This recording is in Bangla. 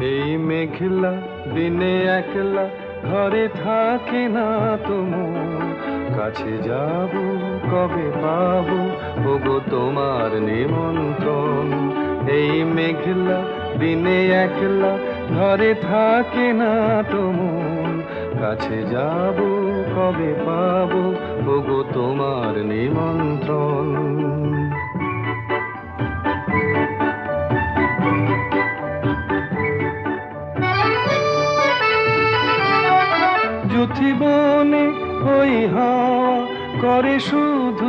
এই মেঘলা দিনে একলা ঘরে থাকে না তোমার, কাছে যাব কবে পাবো ওগো তোমার নিমন্ত্রণ। এই মেঘলা দিনে একলা ঘরে থাকে না তোমার, কাছে যাব কবে পাবো ওগো তোমার নিমন্ত্রণ। যুথি বনে ওই হাওয়া করে শুধু